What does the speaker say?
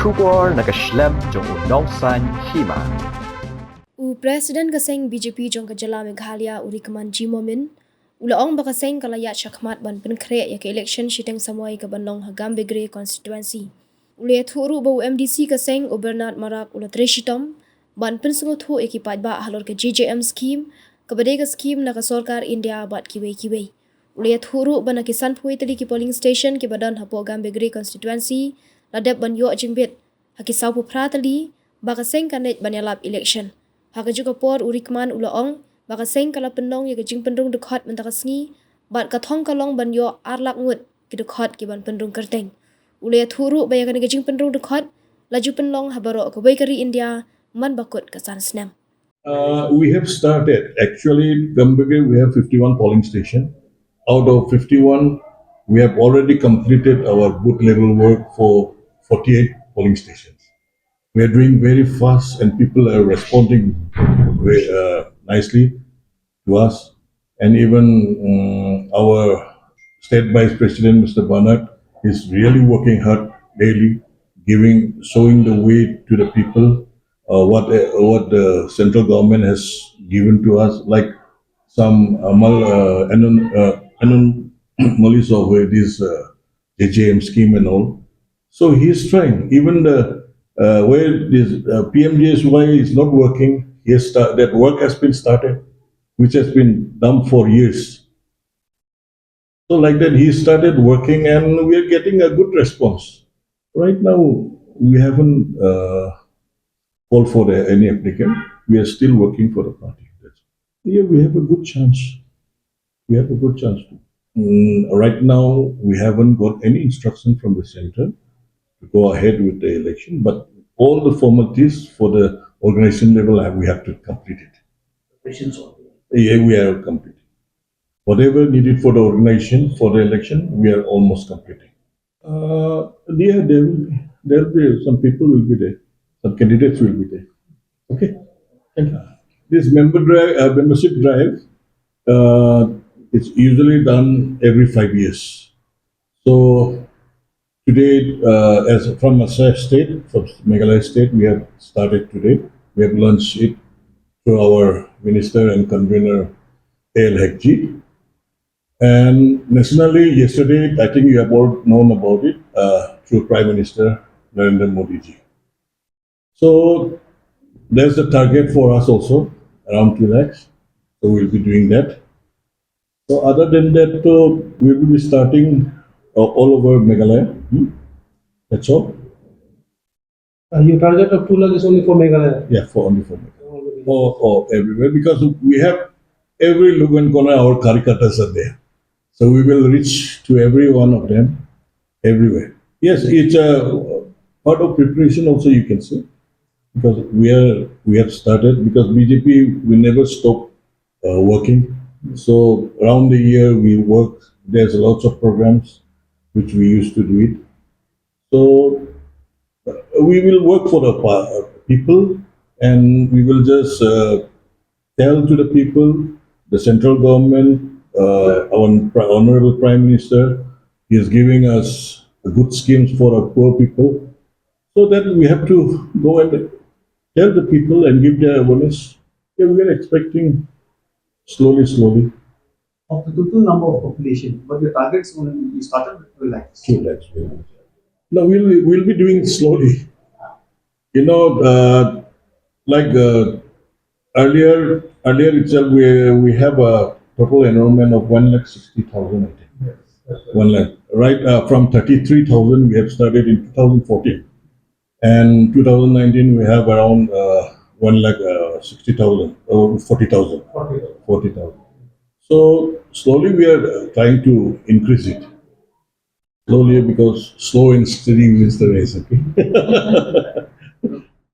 Shubor nakaslem jong unongsan Hima. Presiden kaseng BJP jong kajala Meghalaya urikaman Jimomin ulaong bakaseng kalaya syakmat ban penkre ya ke election Shitom samoi ke Bandong Gambegre constituency. Ule thuru bau MDC kaseng Bernard Marak ula Trei Shitom ban Pynsngewthuh eki Paidbah Halor ke JJM Skhim kabade ke Skhim na ke Sarkar India bat kiwe. Ule thuru ban kisan phui tali ki polling station ke badan hapo Gambegre constituency ladap ban yo jingbet hakisau pu pratali bakaseng kanet banyalap election. Haka juga por urikman ulaong bakaseng kala pendong ya kejing pendung dekhot mentakasngi bat kathong kalong ban yo arlak ngut ki dekhot ki ban pendung kerteng. Ule thuru baya kan kejing pendung dekhot laju pendong habaro ke bakery India man bakut kesan snam. We have started. Actually, Gambegre, we have 51 polling stations. Out of 51, we have already completed our booth level work for 48 polling stations. We are doing very fast and people are responding very nicely to us. And even our State Vice President, Mr. Bernard, is really working hard daily, showing the way to the people, what the central government has given to us, like some anomalies of this JJM scheme and all. So he's trying. Even the where this PMJSY is not working, that work has been started, which has been done for years. So like that, he started working, and we are getting a good response. Right now, we haven't called for any applicant. We are still working for the party. Yeah, we have a good chance. We have a good chance too. Right now, we haven't got any instruction from the center to go ahead with the election, but all the formalities for the organization level, we have to complete it. Yeah, we are completing. Whatever needed for the organization, for the election, we are almost completing. Yeah, there will be some people will be there. Some candidates will be there. Okay. Thank you. This membership drive, it's usually done every 5 years. So today, as from Assam state, from Meghalaya state, we have started today. We have launched it through our minister and convener, A.L. Hekji. And nationally, yesterday, I think you have all known about it through Prime Minister Narendra Modi ji. So there's the target for us also, around 2 lakhs. So we'll be doing that. So other than that, we will be starting all over Meghalaya. That's all. Your target of 2 lakh is only for Meghalaya? Yeah, only for Meghalaya. Or everywhere, because we have every look and corner, our karikatas are there. So we will reach to every one of them, everywhere. Yes, it's a part of preparation also, you can say, because we have started, because BJP, we never stop working. So around the year we work, there's lots of programs which we used to do it. So we will work for the people, and we will just tell to the people, the central government, our honorable Prime Minister is giving us good schemes for our poor people. So that we have to go and tell the people and give their awareness. Yeah, we are expecting slowly. Of the total number of population, but your targets when you started with 2 lakhs. 2 lakhs. No, we'll be doing it slowly. You know, like earlier itself, we have a total enrollment of 1,60,000, I think. Yes. 1 lakh. Right, from 33,000 we have started in 2014. And 2019 we have around 1,60,000, 40,000. 40,000. So slowly we are trying to increase it. Slowly, because slow and steady wins the race. Okay.